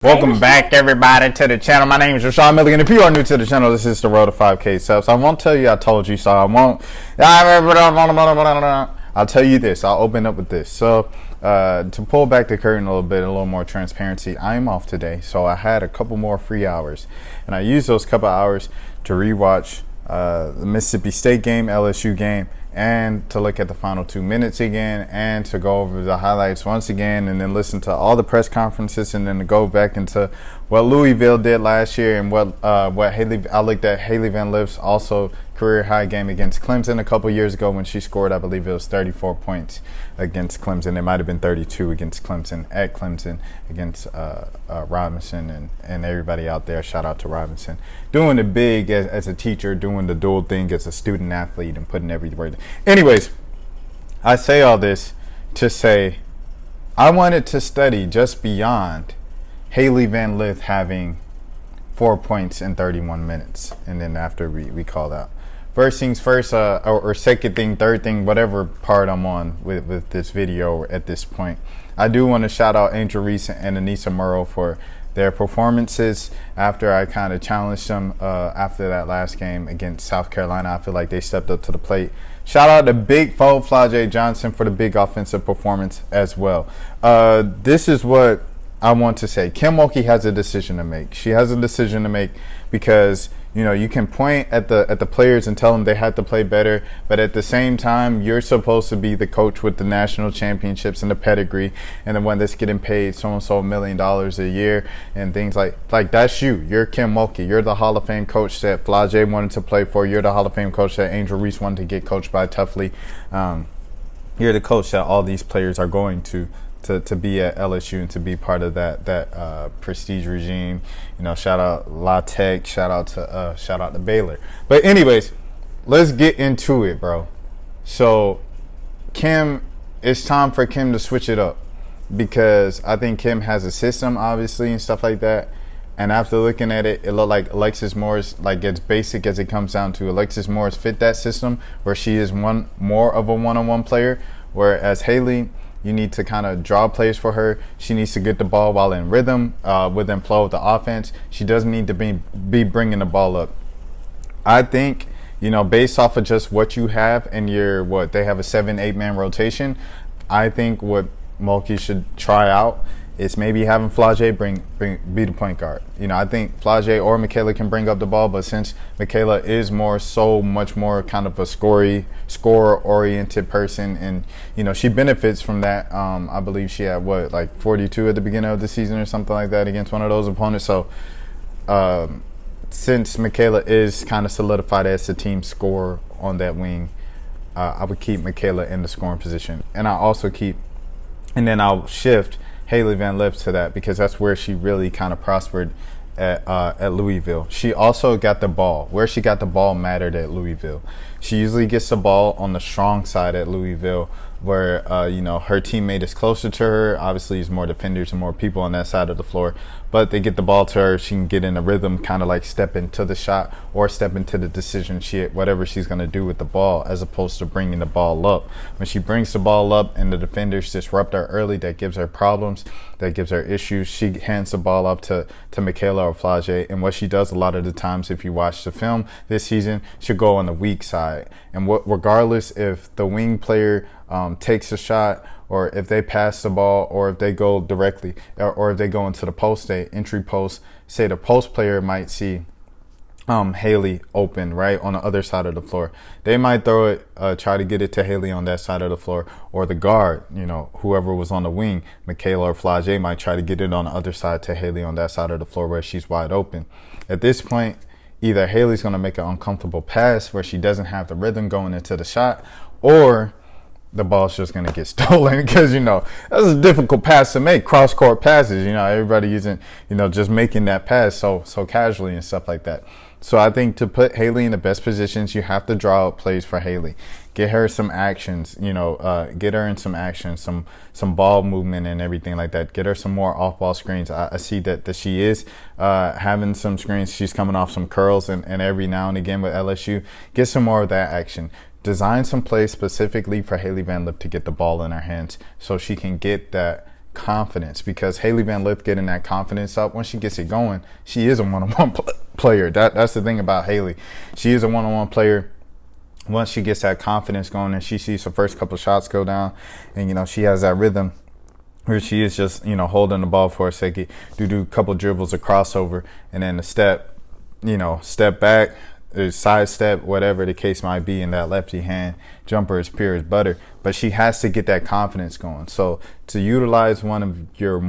Welcome back, everybody, to the channel. My name is Rashawn Mulkey, and if you are new to the channel, this is the road to 5K subs. I won't tell you I told you so. I won't. I'll tell you this. I'll open up with this. So, to pull back the curtain a little bit, a little more transparency, I am off today. So I had a couple more free hours, and I used those couple hours to rewatch the Mississippi State game, LSU game, and to look at the final 2 minutes again, and to go over the highlights once again, and then listen to all the press conferences, and then to go back into what Louisville did last year, and what I looked at Haley Van Lith's also career high game against Clemson a couple years ago when she scored, I believe it was 34 points against Clemson. It might have been 32 against Clemson, at Clemson, against Robinson and everybody out there. Shout out to Robinson. Doing it big as a teacher, doing the dual thing as a student athlete, and putting every word. Anyways, I say all this to say I wanted to study just beyond Haley Van Lith having 4 points in 31 minutes, and then after we called out. First things first, or second thing, third thing, whatever part I'm on with this video at this point, I do want to shout out Angel Reese and Anissa Murrow for their performances after I kind of challenged them after that last game against South Carolina. I feel like they stepped up to the plate. Shout out to Big Foe Flajay Johnson for the big offensive performance as well. This is what I want to say. Kim Mulkey has a decision to make. She has a decision to make because, you know, you can point at the players and tell them they have to play better, but at the same time, you're supposed to be the coach with the national championships and the pedigree, and the one that's getting paid so-and-so $1 million a year and things like that's you. You're Kim Mulkey. You're the Hall of Fame coach that Flajay wanted to play for. You're the Hall of Fame coach that Angel Reese wanted to get coached by Tuffley. You're the coach that all these players are going to be at LSU and to be part of that prestige regime. You know, shout out La Tech, shout out to Baylor. But anyways, let's get into it, bro. So Kim, it's time for Kim to switch it up, because I think Kim has a system, obviously, and stuff like that. And after looking at it, it looked like Alexis Morris, like as basic as it comes down to, Alexis Morris fit that system where she is more of a one-on-one player, whereas Haley, you need to kind of draw plays for her. She needs to get the ball while in rhythm, within flow of the offense. She doesn't need to be bringing the ball up. I think, you know, based off of just what you have and they have a 7-8 man rotation. I think what Mulkey should try out is maybe having Flajay be the point guard. You know, I think Flajay or Michaela can bring up the ball, but since Michaela is so much more kind of a scorer-oriented person, and, you know, she benefits from that. I believe she had, 42 at the beginning of the season or something like that against one of those opponents. So since Michaela is kind of solidified as the team scorer on that wing, I would keep Michaela in the scoring position. And I'll shift Haley Van Lith to that, because that's where she really kind of prospered at Louisville. She also got the ball. Where she got the ball mattered at Louisville. She usually gets the ball on the strong side at Louisville, where you know, her teammate is closer to her. Obviously, there's more defenders and more people on that side of the floor, but they get the ball to her. She can get in a rhythm, kind of like step into the shot or step into the decision, whatever she's going to do with the ball, as opposed to bringing the ball up. When she brings the ball up and the defenders disrupt her early, that gives her problems, that gives her issues. She hands the ball up to Michaela or Flajay, and what she does a lot of the times, if you watch the film this season, she'll go on the weak side. And regardless if the wing player takes a shot, or if they pass the ball, or if they go directly, or if they go into the post, entry post, say the post player might see Haley open right on the other side of the floor. They might throw it, try to get it to Haley on that side of the floor, or the guard, you know, whoever was on the wing, Michaela or Flajay, might try to get it on the other side to Haley on that side of the floor where she's wide open. At this point, either Haley's going to make an uncomfortable pass where she doesn't have the rhythm going into the shot, or the ball's just going to get stolen, because, you know, that's a difficult pass to make. Cross-court passes, you know, everybody isn't, you know, just making that pass so casually and stuff like that. So I think to put Haley in the best positions, you have to draw up plays for Haley. Get her some actions, you know, get her in some action, some ball movement and everything like that. Get her some more off-ball screens. I see that she is having some screens. She's coming off some curls and every now and again with LSU. Get some more of that action. Design some plays specifically for Haley Van Lith to get the ball in her hands so she can get that confidence, because Haley Van Lith getting that confidence up, once she gets it going, she is a one-on-one player. That's the thing about Haley. She is a one-on-one player. Once she gets that confidence going and she sees her first couple shots go down, and she has that rhythm where she is just holding the ball for a second, do a couple dribbles, a crossover, and then the step back, side step, whatever the case might be, in that lefty hand jumper is pure as butter. But she has to get that confidence going. So to utilize one of your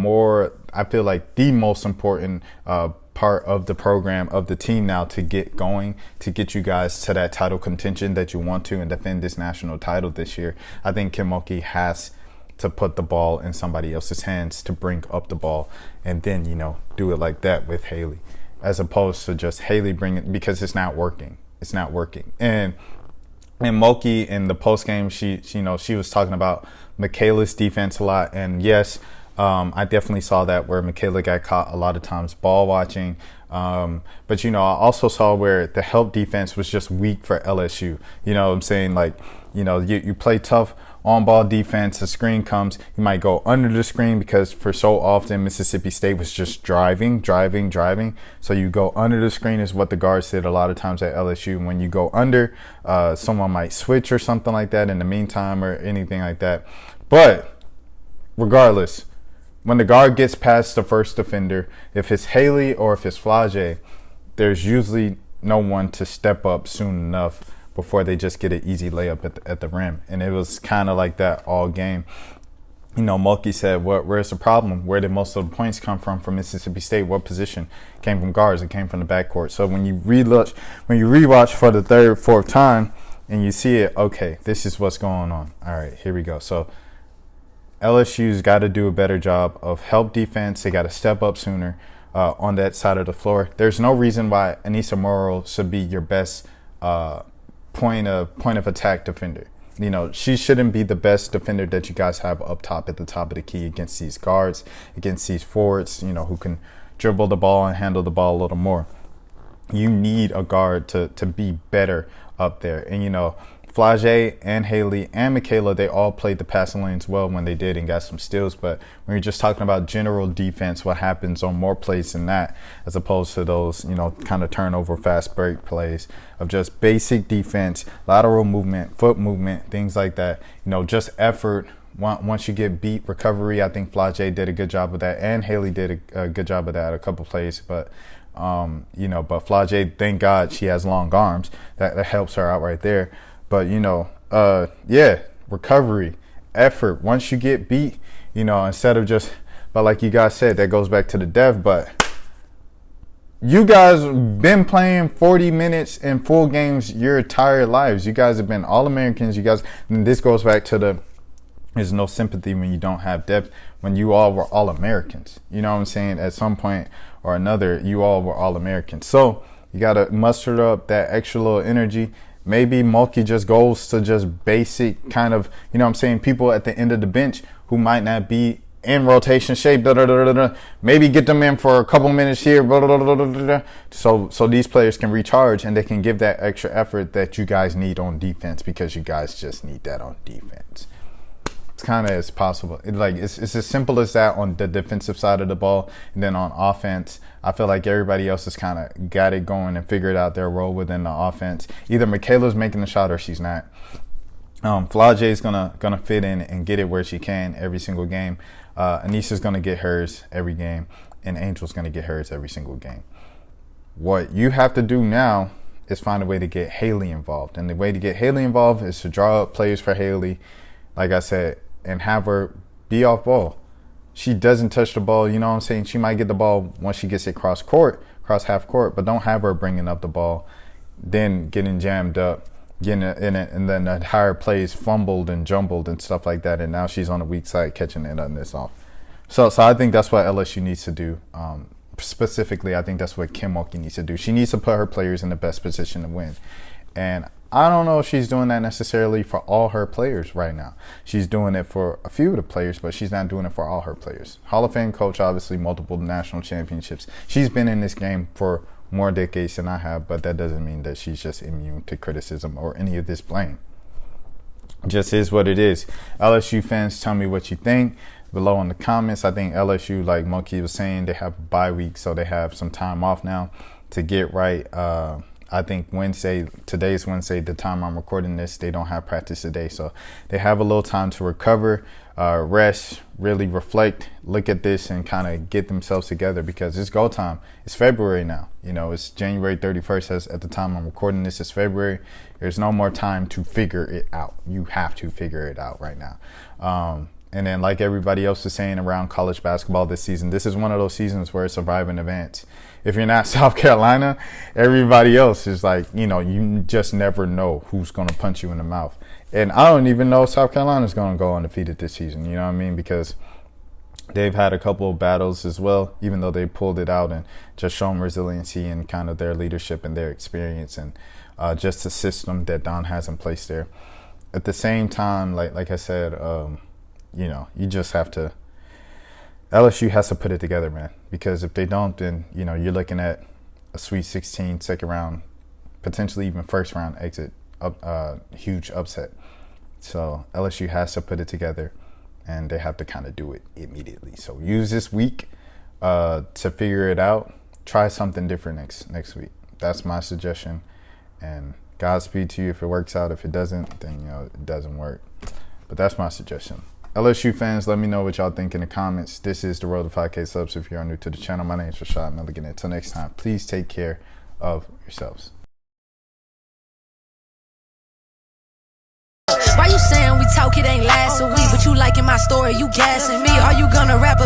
I feel like the most important part of the program, of the team now, to get going, to get you guys to that title contention that you want to and defend this national title this year, I think Kim Mulkey has to put the ball in somebody else's hands to bring up the ball, and then do it like that with Haley, as opposed to just Haley bringing, because it's not working. And Mulkey, in the post game, she was talking about Michaela's defense a lot, and yes, I definitely saw that, where Michaela got caught a lot of times ball watching. But I also saw where the help defense was just weak for LSU. You know what I'm saying? Like, you play tough on ball defense, the screen comes, you might go under the screen, because for so often Mississippi State was just driving. So you go under the screen is what the guards did a lot of times at LSU. When you go under, someone might switch or something like that in the meantime, or anything like that. But regardless, when the guard gets past the first defender, if it's Haley or if it's Flage, there's usually no one to step up soon enough before they just get an easy layup at the rim. And it was kind of like that all game. Mulkey said, where's the problem? Where did most of the points come from Mississippi State? What position? It came from guards. It came from the backcourt. So when you rewatch for the third, fourth time, and you see it, okay, this is what's going on. All right, here we go. So LSU's got to do a better job of help defense. They got to step up sooner on that side of the floor. There's no reason why Anissa Morrow should be your best point of attack defender. She shouldn't be the best defender that you guys have up top at the top of the key against these guards, against these forwards, who can dribble the ball and handle the ball a little more. You need a guard to be better up there. And Flage and Haley and Michaela, they all played the passing lanes well when they did and got some steals. But when you're just talking about general defense, what happens on more plays than that, as opposed to those, kind of turnover, fast break plays of just basic defense, lateral movement, foot movement, things like that, just effort. Once you get beat, recovery, I think Flage did a good job of that, and Haley did a good job of that, a couple plays. But but Flage, thank God she has long arms. That helps her out right there. But, recovery, effort. Once you get beat, instead of just, but like you guys said, that goes back to the depth. But you guys been playing 40 minutes in full games your entire lives. You guys have been All-Americans. You guys, and this goes back to there's no sympathy when you don't have depth, when you all were All-Americans. You know what I'm saying? At some point or another, you all were All-Americans. So you got to muster up that extra little energy. Maybe Mulkey just goes to just basic kind of, people at the end of the bench who might not be in rotation shape. Maybe get them in for a couple minutes here. So these players can recharge and they can give that extra effort that you guys need on defense, because you guys just need that on defense. It's kind of as possible. It's as simple as that on the defensive side of the ball. And then on offense, I feel like everybody else has kind of got it going and figured out their role within the offense. Either Michaela's making the shot or she's not. Flage is gonna fit in and get it where she can every single game. Anissa's gonna get hers every game, and Angel's gonna get hers every single game. What you have to do now is find a way to get Haley involved, and the way to get Haley involved is to draw up plays for Haley, like I said, and have her be off ball. She doesn't touch the ball, She might get the ball once she gets it cross half court, but don't have her bringing up the ball, then getting jammed up, getting in it, and then the higher plays fumbled and jumbled and stuff like that, and now she's on the weak side catching it on this off. So I think that's what LSU needs to do. Specifically, I think that's what Kim Mulkey needs to do. She needs to put her players in the best position to win. And I don't know if she's doing that necessarily for all her players right now. She's doing it for a few of the players, but she's not doing it for all her players. Hall of Fame coach, obviously, multiple national championships. She's been in this game for more decades than I have, but that doesn't mean that she's just immune to criticism or any of this blame. just is what it is. LSU fans, tell me what you think below in the comments. I think LSU, like Mulkey was saying, they have a bye week, so they have some time off now to get right. I think today's Wednesday, the time I'm recording this, they don't have practice today, so they have a little time to recover, rest, really reflect, look at this, and kind of get themselves together, because it's go time. It's February now. You know, it's January 31st at the time I'm recording this. It's February. There's no more time to figure it out. You have to figure it out right now. And then, like everybody else is saying around college basketball this season, this is one of those seasons where it's survive and advance. If you're not South Carolina, everybody else is like, you know, you just never know who's going to punch you in the mouth. And I don't even know if South Carolina is going to go undefeated this season. You know what I mean? Because they've had a couple of battles as well, even though they pulled it out and just shown resiliency and kind of their leadership and their experience and just the system that Don has in place there. At the same time, like I said, you know, you just have to, LSU has to put it together, man, because if they don't, then, you know, you're looking at a Sweet 16, second round, potentially even first round exit, huge upset. So LSU has to put it together, and they have to kind of do it immediately. So use this week to figure it out. Try something different next week. That's my suggestion, and Godspeed to you if it works out. If it doesn't, then, you know, it doesn't work. But that's my suggestion. LSU fans, let me know what y'all think in the comments. This is the Road to 5K subs. If you're new to the channel, my name is Rashad Milligan. Until next time, please take care of yourselves. Why you saying we talk, it ain't last a week, but you liking my story, you gassing me? Are you gonna rap